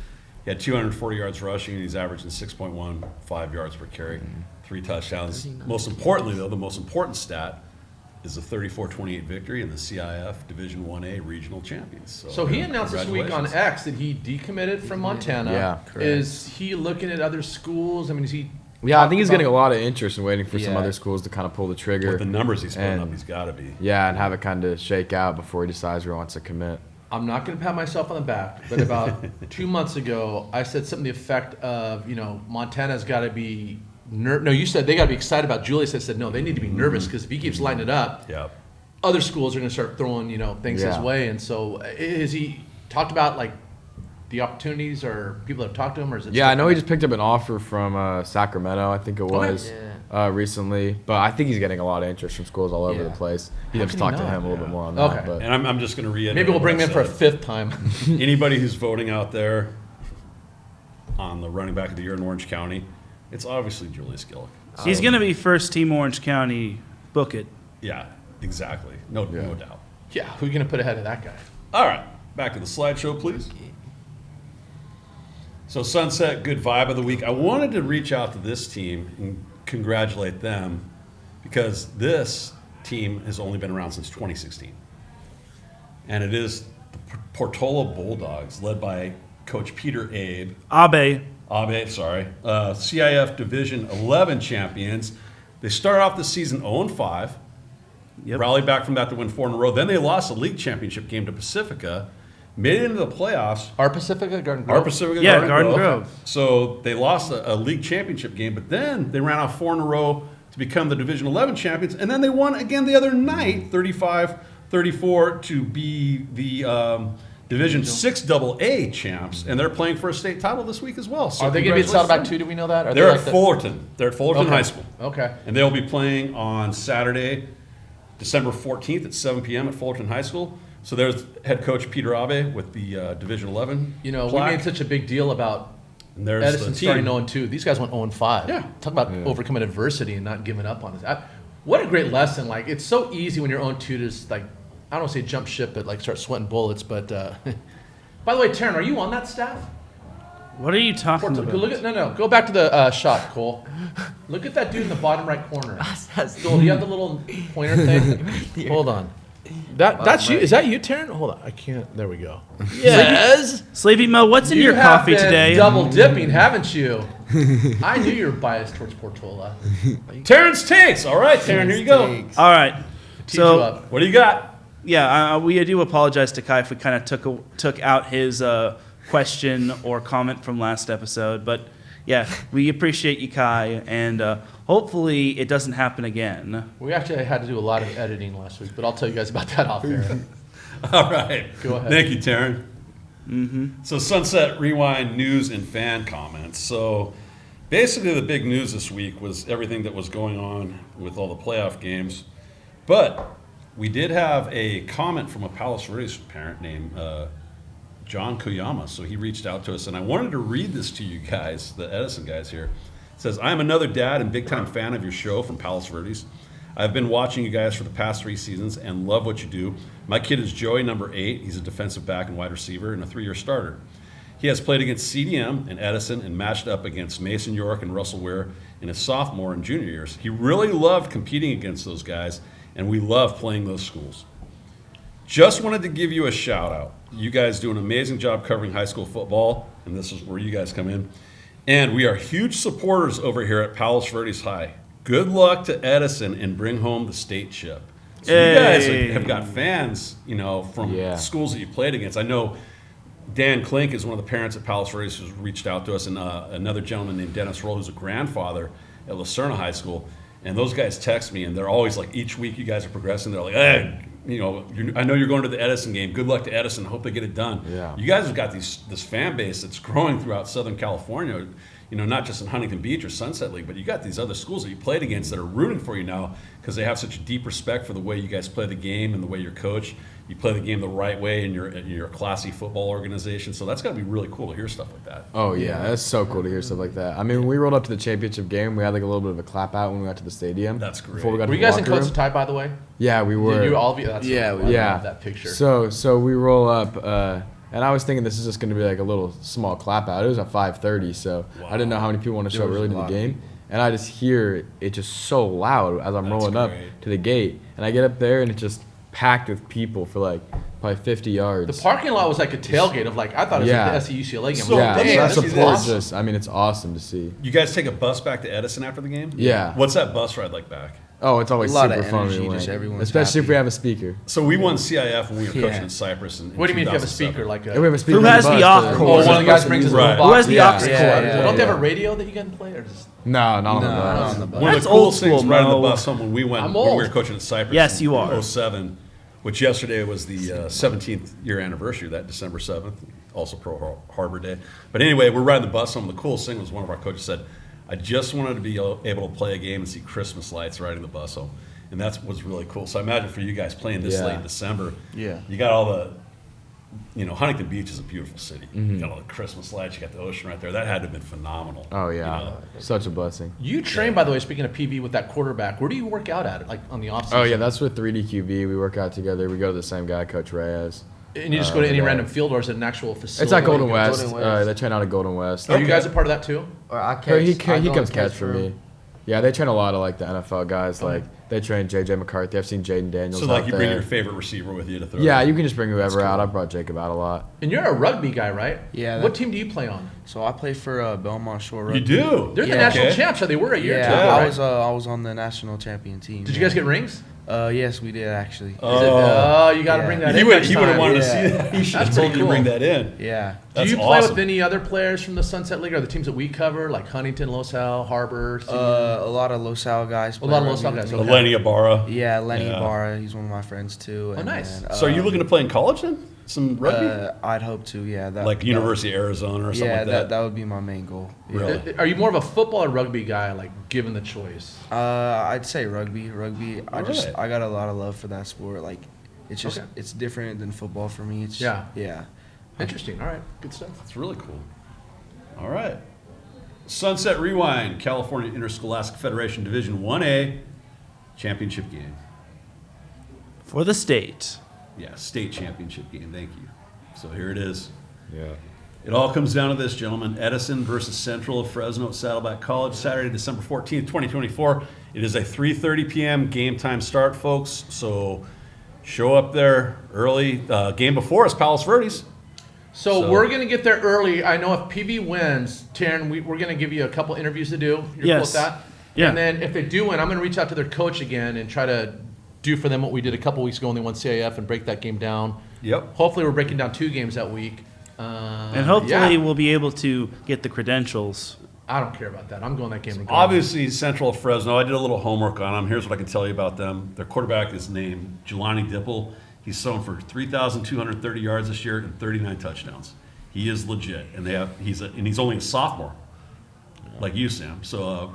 He had 240 yards rushing, and he's averaging 6.15 yards per carry, 3 touchdowns. 39 Most importantly, though, the most important stat is the 34-28 victory in the CIF Division 1A Regional Champions. So he announced this week on congratulations. X that he decommitted from Montana. Yeah, correct. Is he looking at other schools? I mean, is he? Yeah, I think he's talked getting a about- lot of interest and waiting for some Yeah. other schools to kind of pull the trigger. With the numbers he's putting up, And- he's got to be. Yeah, and have it kind of shake out before he decides where he wants to commit. I'm not going to pat myself on the back, but about 2 months ago, I said something to the effect of, Montana's got to be. No, you said they got to be excited about Julius. I said no, they need to be nervous because if he keeps lighting it up, Yeah. other schools are going to start throwing things his Yeah. way. And so, is he talked about like the opportunities or people that have talked to him, or is it? Yeah, I know he just picked up an offer from Sacramento, I think it was, recently. But I think he's getting a lot of interest from schools all over Yeah. the place. You'd How have to can talk he to not? him a little bit more on Okay. that. But And I'm just going to reiterate. Maybe we'll bring him in what for I a said. 5th time. Anybody who's voting out there on the running back of the year in Orange County, it's obviously Julius Gillick. He's going to be first team Orange County. Book it. Yeah, exactly. No doubt. Yeah, who are you going to put ahead of that guy? All right, back to the slideshow, please. So Sunset, good vibe of the week. I wanted to reach out to this team and congratulate them because this team has only been around since 2016. And it is the Portola Bulldogs, led by Coach Peter Abe, CIF Division 11 champions. They started off the season 0-5, rallied back from that to win 4 in a row. Then they lost the league championship game to Pacifica, made it into the playoffs. Our Pacifica, Garden Grove? Our Pacifica, Yeah, Garden Grove. So they lost a league championship game, but then they ran off 4 in a row to become the Division 11 champions, and then they won again the other night, 35-34, to be the Division 6 AA champs, and they're playing for a state title this week as well. So Are they going to be at congratulations. Saddleback too? Do we know that? Are They're they at like the- Fullerton. They're at Fullerton Okay. High School. Okay. And they'll be playing on Saturday, December 14th at 7 p.m. at Fullerton High School. So there's head coach Peter Abe with the Division 11 We plaque. made such a big deal about And there's Edison the team. starting 0-2. These guys went 0-5. Yeah. Talk about overcoming adversity and not giving up on it. What a great lesson. Like, it's so easy when you're 0-2 to just, like, I don't want to say jump ship, but, like, start sweating bullets. But, by the way, Teran, are you on that staff? What are you talking about? No. Go back to the shot, Cole. Look at that dude in the bottom right corner. Cole, do you have the little pointer thing? Hold on. That's you. Is that you, Teran? Hold on. I can't. There we go. Yes. Slavy Mo, what's in your coffee have been today? Double dipping, haven't you? I knew you were biased towards Portola. Terrence takes. All right, Teran, here you go. All right. Teach you up. What do you got? Yeah, we do apologize to Kai if we kind of took out his question or comment from last episode. But, yeah, we appreciate you, Kai, and hopefully it doesn't happen again. We actually had to do a lot of editing last week, but I'll tell you guys about that off air. All right. Go ahead. Thank you, Teran. So Sunset Rewind news and fan comments. So basically the big news this week was everything that was going on with all the playoff games. But we did have a comment from a Palos Verdes parent named John Koyama. So he reached out to us, and I wanted to read this to you guys, the Edison guys here. It says, I am another dad and big-time fan of your show from Palos Verdes. I've been watching you guys for the past 3 seasons and love what you do. My kid is Joey, number 8. He's a defensive back and wide receiver and a 3-year starter. He has played against CDM and Edison and matched up against Mason York and Russell Ware in his sophomore and junior years. He really loved competing against those guys, and we love playing those schools. Just wanted to give you a shout out. You guys do an amazing job covering high school football, and this is where you guys come in. And we are huge supporters over here at Palos Verdes High. Good luck to Edison and bring home the state chip. So you guys have got fans, from schools that you played against. I know Dan Klink is one of the parents at Palos Verdes who's reached out to us, and another gentleman named Dennis Roll, who's a grandfather at Lucerna High School. And those guys text me, and they're always like, each week you guys are progressing. They're like, hey, I know you're going to the Edison game. Good luck to Edison. Hope they get it done. Yeah. You guys have got this fan base that's growing throughout Southern California. Not just in Huntington Beach or Sunset League, but you got these other schools that you played against that are rooting for you now because they have such a deep respect for the way you guys play the game and the way you're coached. You play the game the right way, and you're a classy football organization. So that's got to be really cool to hear stuff like that. Oh, yeah. That's so cool to hear stuff like that. I mean, when we rolled up to the championship game, we had like a little bit of a clap out when we got to the stadium. That's great. Before we got were to you guys in locker room. close to tie, by the way? Yeah, we were. All of you? That's I love that picture. So we roll up, and I was thinking this is just going to be like a little small clap out. It was at 5:30, so I didn't know how many people want to show up early to the game. And I just hear it just so loud as I'm rolling up to the gate. And I get up there, and it's just packed with people for like probably 50 yards. The parking lot was like a tailgate of I thought it was like the SC UCLA game. So that support it's awesome to see. You guys take a bus back to Edison after the game? Yeah. What's that bus ride like back? Oh, it's always a lot super of fun. energy, just everyone's especially happy. if we have a speaker. So we won CIF when we were coaching in Cyprus. What do you mean if you have a speaker? We have a speaker. Who has the off course? One of the guys brings his little box. Who has the aux cord? Don't they have a radio that you can play? Or just... No, not on the bus. One of That's the coolest old school, things riding the Mo. bus home when we were coaching at Cyprus. Yes, you are. In 07, which yesterday was the 17th year anniversary, that December 7th, also Pearl Harbor Day. But anyway, we're riding the bus home. The coolest thing was one of our coaches said, I just wanted to be able to play a game and see Christmas lights riding the bus home. And that's what's really cool. So I imagine for you guys playing this late in December, you got all the, Huntington Beach is a beautiful city. You got all the Christmas lights, you got the ocean right there. That had to have been phenomenal. Oh, yeah. Such a blessing. You train, by the way, speaking of PV, with that quarterback. Where do you work out at? Like on the off season? Oh, yeah, that's with 3DQB. We work out together. We go to the same guy, Coach Reyes. And you just go to any random field, or is it an actual facility? It's at Golden West. Golden West. They train out of Golden West. Are you guys a part of that too? Or I catch. He comes catch for me. Yeah, they train a lot of like the NFL guys. Like they train JJ McCarthy. I've seen Jaden Daniels. So out you bring there. your favorite receiver with you to throw. Yeah, you can just bring whoever out. I brought Jacob out a lot. And you're a rugby guy, right? Yeah. What team do you play on? So I play for Belmont Shore Rugby. You do? They're the national champs. So they were a year or two Yeah, ago, I right? was on the national champion team. Did you guys get rings? Yes, we did actually. You got to bring that in. He would next have time. wanted to see that. He should have told you to bring that in. Yeah. Do That's you play awesome. with any other players from the Sunset League or the teams that we cover, like Huntington, Los Al, Harbor? A lot of Los Al guys. A lot of Los Al guys. Okay. Lenny Ibarra. Yeah, Lenny Ibarra. He's one of my friends too. Oh, nice. So are you looking to play in college then? Some rugby? I'd hope to, yeah. Like University of Arizona or something like that? that would be my main goal. Yeah. Really? Are you more of a football or rugby guy, like given the choice? I'd say rugby. I got a lot of love for that sport. Like, it's just it's different than football for me. It's yeah. Yeah. Interesting. All right. Good stuff. That's really cool. All right. Sunset Rewind, California Interscholastic Federation Division 1A championship game. For the state. Yeah, state championship game. Thank you. So here it is. Yeah. It all comes down to this, gentlemen. Edison versus Central of Fresno at Saddleback College, Saturday, December 14th, 2024. It is a 3:30 p.m. game time start, folks. So show up there early. Game before is Palos Verdes. So we're going to get there early. I know if PV wins, Teran, we're going to give you a couple interviews to do. You're cool with that? Yeah. And then if they do win, I'm going to reach out to their coach again and try to do for them what we did a couple weeks ago when they won CIF and break that game down. Yep. Hopefully we're breaking down 2 games that week. And hopefully we'll be able to get the credentials. I don't care about that. I'm going that game. Regardless. Obviously, Central of Fresno, I did a little homework on them. Here's what I can tell you about them. Their quarterback is named Jelani Dipple. He's thrown for 3,230 yards this year and 39 touchdowns. He is legit, and he's only a sophomore, like you, Sam. So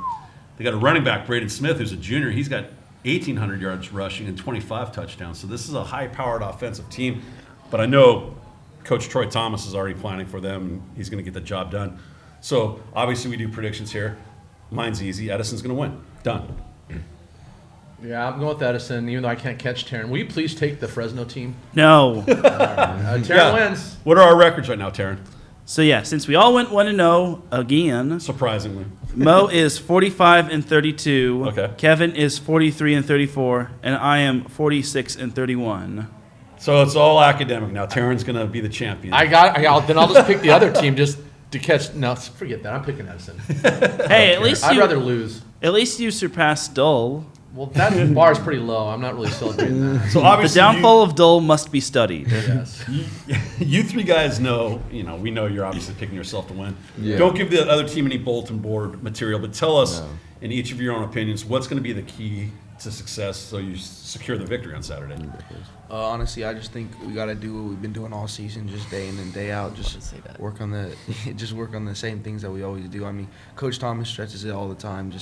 they got a running back, Braden Smith, who's a junior. He's got 1,800 yards rushing and 25 touchdowns. So this is a high-powered offensive team. But I know Coach Troy Thomas is already planning for them, and he's going to get the job done. So obviously we do predictions here. Mine's easy. Edison's going to win. Done. Yeah, I'm going with Edison, even though I can't catch Teran. Will you please take the Fresno team? No. Teran wins. What are our records right now, Teran? So yeah, since we all went 1-0 again, Surprisingly. Mo is 45-32. Okay. Kevin is 43-34, and I am 46-31. So it's all academic now. Teran's going to be the champion. Then I'll just pick the other team just to catch. No, forget that. I'm picking Edison. Hey, at least I'd rather lose. At least you surpassed Dull. Well, that bar is pretty low. I'm not really celebrating that. So The obviously downfall of Dull must be studied. Yes. you three guys know, we know you're obviously picking yourself to win. Yeah. Don't give the other team any bulletin board material, but tell us, in each of your own opinions, what's going to be the key to success so you secure the victory on Saturday? Honestly, I just think we got to do what we've been doing all season, just day in and day out. Just work on the same things that we always do. I mean, Coach Thomas stresses it all the time.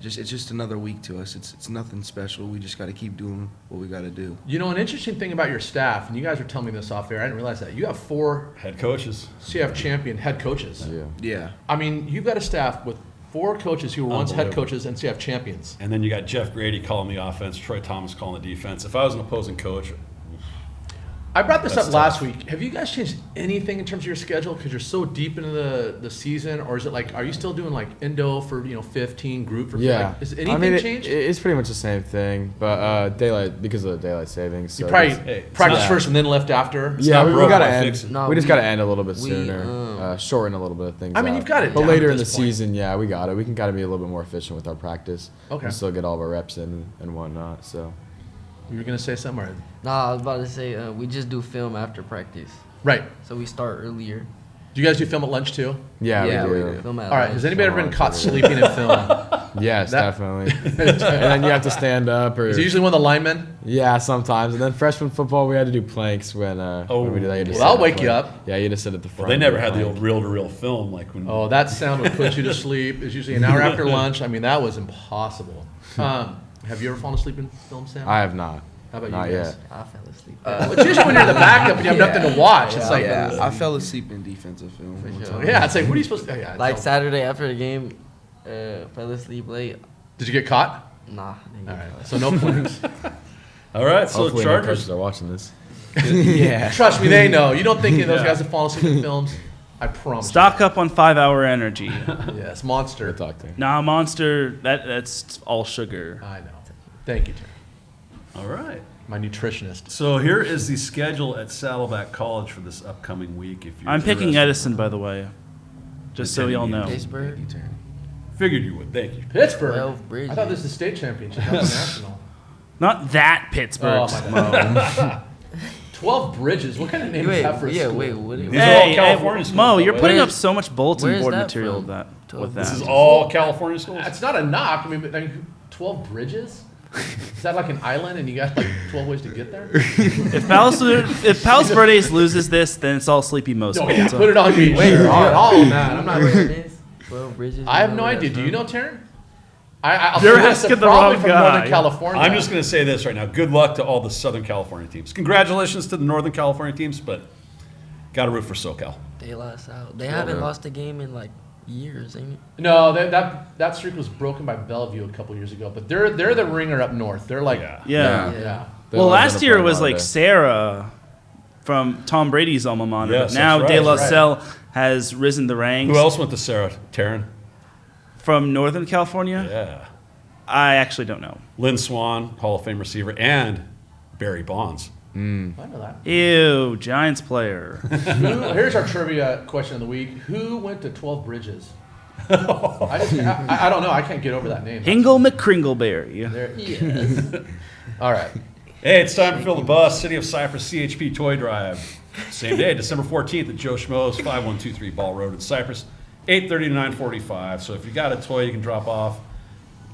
It's just another week to us. It's nothing special. We just got to keep doing what we got to do. You know, an interesting thing about your staff, and you guys were telling me this off air. I didn't realize that you have 4 head coaches, CF champion head coaches. Yeah. I mean, you've got a staff with 4 coaches who were once head coaches and CF champions. And then you got Jeff Grady calling the offense, Troy Thomas calling the defense. If I was an opposing coach, I brought this That's up last tough. week. Have you guys changed anything in terms of your schedule because you're so deep into the season, or is it like, are you still doing like Indo for 15 group for Yeah. Like, is anything changed? It's pretty much the same thing, but daylight because of the daylight savings. So you probably it's- practice first and then left after. Yeah, we broke, gotta why end. fix it? We just gotta end a little bit sooner, shorten a little bit of things. I mean, out. you've got it But down later at in the this point. season, yeah, we got it. We can kind of be a little bit more efficient with our practice. Okay. And still get all of our reps in and whatnot. So. You were gonna say something, right? Nah, I was about to say we just do film after practice, Right. so we start earlier. Do you guys do film at lunch too? Yeah, we do. Film at All right. lunch. Has anybody ever been caught sleeping in film? Yes, That- definitely. And then you have to stand up, or Is it usually one of the linemen? yeah, sometimes. And then freshman football, we had to do planks when we did that. You had to Well, sit that'll at the wake you plank. up. Yeah, you just sit at the front. well, they never and do had a the plank. old reel-to-reel film like when. Oh, that sound would put you to sleep. It's usually an hour after lunch. I mean, that was impossible. Have you ever fallen asleep in film, Sam? I have not. How about Not you guys? yet. I fell asleep. Well, it's usually when you're in the backup and you have nothing to watch. It's like, I fell asleep in defensive film. one sure. time. yeah, it's like, what are you supposed to? Yeah, Like tell- Saturday after the game, fell asleep late. Did you get caught? Nah. Didn't All get right, caught. so no points. All right, so Hopefully, no Chargers. coaches are watching this. Yeah. Trust me, they know. You don't think any of those guys have fallen asleep in films? I promise. Stock up on 5-hour energy. Yes, monster. Good talk to you. Nah, Monster, that's all sugar. I know. Thank you, Terry. All right. My nutritionist. So here is the schedule at Saddleback College for this upcoming week. If you're I'm picking interested. Edison, by the way. Just so y'all know. Pittsburgh. Figured you would. Thank you. Pittsburgh. 12 Bridges. I thought this was the state championship, not the national. Not that Pittsburgh. Oh, my Mo. 12 Bridges. What kind of name is Wait, that for a yeah, school? wait, what? These are all California schools, Mo, by you're the way. putting up Where's- so much bulletin where's board that material from? with that. 12 With that. This is all California schools. It's not a knock. I mean 12 bridges? Is that like an island and you got like 12 ways to get there? If Palos Verdes loses this, then it's all Sleepy Mo's No, fault. yeah, put it on me. Wait, Sure, yeah. all of that. I'm not. Where it is? 12 Bridges. I have you no know where idea. that's Do you from? know Teran? I'll You're say this, asking the probably wrong from guy. Northern California. I'm just going to say this right now. Good luck to all the Southern California teams. Congratulations to the Northern California teams, but Got to root for SoCal. They lost out. They haven't lost a game in like years, ain't it? No, that streak was broken by Bellevue a couple years ago. But they're the ringer up north. They're like Yeah. Well, last year it was like Sarah from Tom Brady's alma mater. Yes, but now that's De La right. Salle has risen the ranks. Who else went to Sarah? Teran? From Northern California? Yeah. I actually don't know. Lynn Swan, Hall of Fame receiver, and Barry Bonds. I know that. Ew, Giants player. Here's our trivia question of the week. Who went to 12 Bridges? I don't know. I can't get over that name. Hingle McCringleberry. There he is. All right. Hey, it's time to fill the bus. City of Cypress CHP Toy Drive. Same day, December 14th at Joe Schmo's, 5123 Ball Road in Cypress, 8:30 to 9:45. So if you got a toy you can drop off,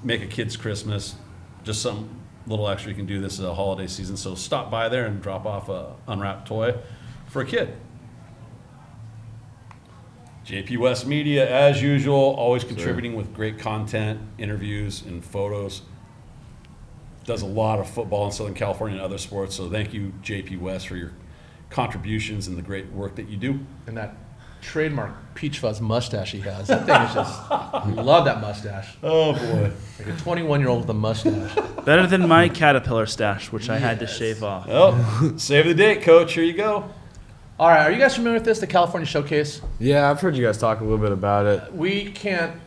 make a kid's Christmas, just some little extra you can do this holiday season. So stop by there and drop off a unwrapped toy for a kid. JP West Media, as usual, always contributing with great content, interviews, and photos. Does a lot of football in Southern California and other sports. So thank you, JP West, for your contributions and the great work that you do. And that trademark peach fuzz mustache he has. That thing is just, love that mustache. Oh, boy. Like a 21-year-old with a mustache. Better than my caterpillar stash, which I had to shave off. Oh, save the date, Coach. Here you go. All right, are you guys familiar with this, the California Showcase? Yeah, I've heard you guys talk a little bit about it. We can't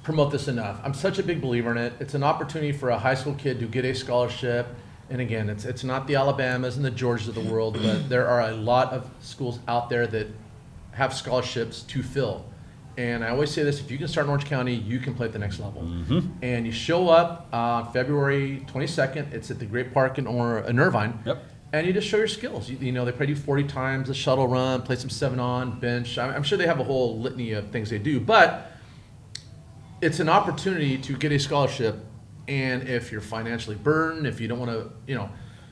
promote this enough. I'm such a big believer in it. It's an opportunity for a high school kid to get a scholarship. And again, it's not the Alabamas and the Georgias of the world, but there are a lot of schools out there that have scholarships to fill. And I always say this, if you can start in Orange County, you can play at the next level. And you show up on February 22nd. It's at the Great Park in Irvine. Yep. And you just show your skills. You know, they probably do 40 times the shuttle run, play some 7-on, bench. I'm sure they have a whole litany of things they do. But it's an opportunity to get a scholarship. And if you're financially burdened, if you don't want to,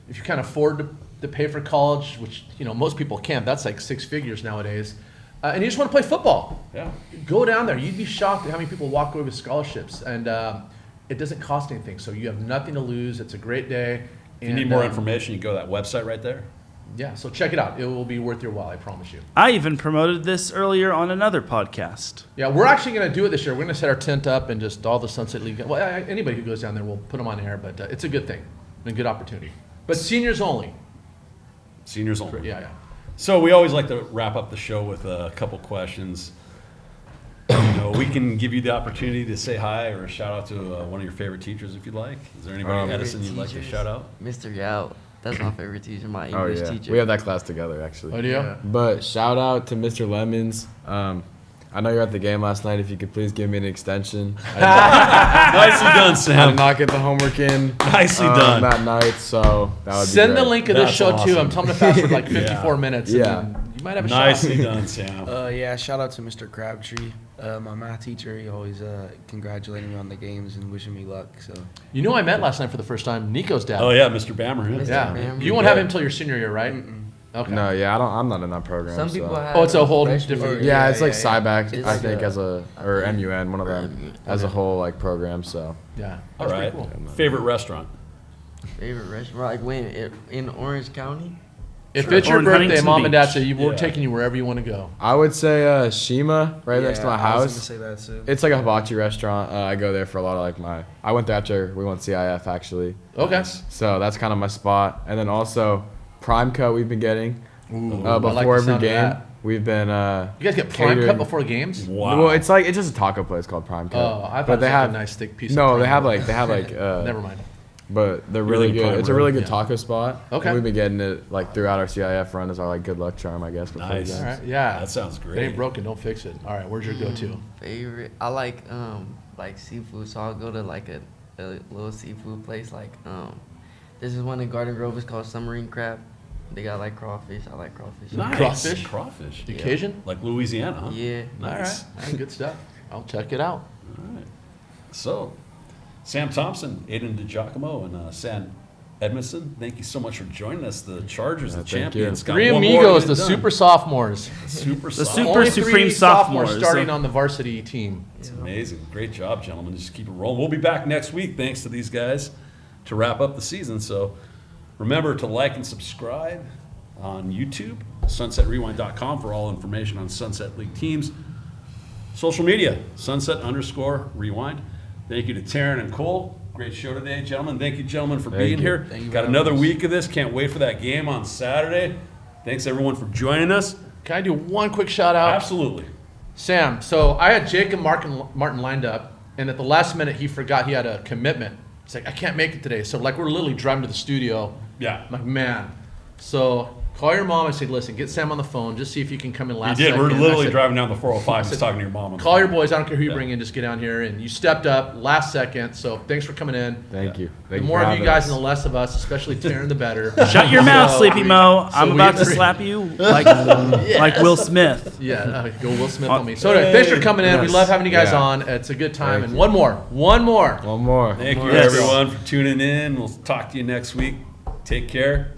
if you can't afford to pay for college, which, most people can't, that's like 6 figures nowadays, and you just want to play football, go down there. You'd be shocked at how many people walk away with scholarships. And it doesn't cost anything, so you have nothing to lose. It's a great day. If you need more information, you go to that website right there. Yeah, so check it out. It will be worth your while, I promise you. I even promoted this earlier on another podcast. Yeah, we're actually going to do it this year. We're going to set our tent up and just all the Sunset League. Well, anybody who goes down there, we'll put them on air, but it's a good thing and a good opportunity. But seniors only. Seniors only. Yeah. So we always like to wrap up the show with a couple questions. We can give you the opportunity to say hi or shout out to one of your favorite teachers if you'd like. Is there anybody at Edison you'd like to shout out? Mr. Yao. That's my favorite teacher, my English teacher. We have that class together, actually. Oh, do you? But shout out to Mr. Lemons. I know you're at the game last night. If you could please give me an extension. Nicely done, Sam. I did not get the homework in. Nicely done. That night, so that would Send be great. the link of this That's show awesome. too. I'm telling them to fast for like 54 minutes. Yeah. And then you might have a Nicely shot. done, Sam. Yeah, shout out to Mr. Crabtree, my math teacher. He always congratulating me on the games and wishing me luck. So You know, I met last night for the first time Nico's dad. Oh, yeah, Mr. Bammer. Yeah. Bammer. You won't have him until your senior year, right? Okay. No, yeah, I'm not in that program. Some so. people have. Oh, it's a whole freshman different- year. Yeah, it's like yeah. Saddleback, It's I like think, a- as a or MUN, one of them, as a whole like program. So Yeah. All That's right. pretty cool. Favorite restaurant? Favorite restaurant, like when in Orange County. If Sure. it's Or your in birthday, Huntington mom and dad Beach. say we're Yeah. taking you wherever you want to go. I would say Shima, right next to my I was house. gonna say that too. It's like a hibachi restaurant. I go there for a lot of like I went there after we went CIF actually. Okay. So that's kind of my spot. And then also Prime Cut we've been getting I like before the every sound of game. that. We've been You guys get prime catering. cut before games? Wow. Well, it's just a taco place called Prime Cut. Oh, I thought but it was they like have a nice thick piece. no, of they have prime. like Never mind. But they're really Everything good. prime It's a rib. really good Yeah. taco spot. Okay. And we've been getting it like throughout our CIF run as our like good luck charm, I guess. Before Nice. games. All right. Yeah. That sounds If it great. ain't broken, don't fix it. All right. Where's your go-to? Favorite, I like seafood, so I'll go to like a little seafood place. Like this is one in Garden Grove. It's called Submarine Crab. They got like crawfish. I like crawfish. Nice. Crawfish? Crawfish. The Cajun? Like Louisiana, huh? Yeah. Nice. All right. Good stuff. I'll check it out. All right. So, Sam Thompson, Ayden DeGiacomo, and Sam Edmisten, thank you so much for joining us. The Chargers, the thank champions. you. Got Three one more to amigos, get the done. super sophomores. Super The soft. super Only supreme three sophomores. starting on the varsity team. It's amazing. Great job, gentlemen. Just keep it rolling. We'll be back next week, thanks to these guys, to wrap up the season. So remember to like and subscribe. on YouTube, sunsetrewind.com for all information on Sunset League teams. Social media, sunset_rewind. Thank you to Teran and Cole. Great show today, gentlemen. Thank you, gentlemen, for being here. Got another week of this. Can't wait for that game on Saturday. Thanks, everyone, for joining us. Can I do one quick shout out? Absolutely. Sam, so I had Jake and Martin lined up, and at the last minute, he forgot he had a commitment. He's like, I can't make it today. So, like, we're literally driving to the studio. Yeah. I'm like, man. So, call your mom and say, listen, get Sam on the phone. Just see if you can come in last You did. second. We're literally driving down the 405 and talking to your mom. Call your boys. I don't care who you bring in. Just get down here. And you stepped up last second. So, thanks for coming in. Thank you. The more of you guys and the less of us, especially Teran, the better. Shut your mouth, Sleepy Mo. I'm about to slap you like Will Smith. Yeah, go Will Smith on me. So anyway, thanks for coming in. We love having you guys on. It's a good time. Thank and you. one more. One more. Thank you, everyone, for tuning in. We'll talk to you next week. Take care.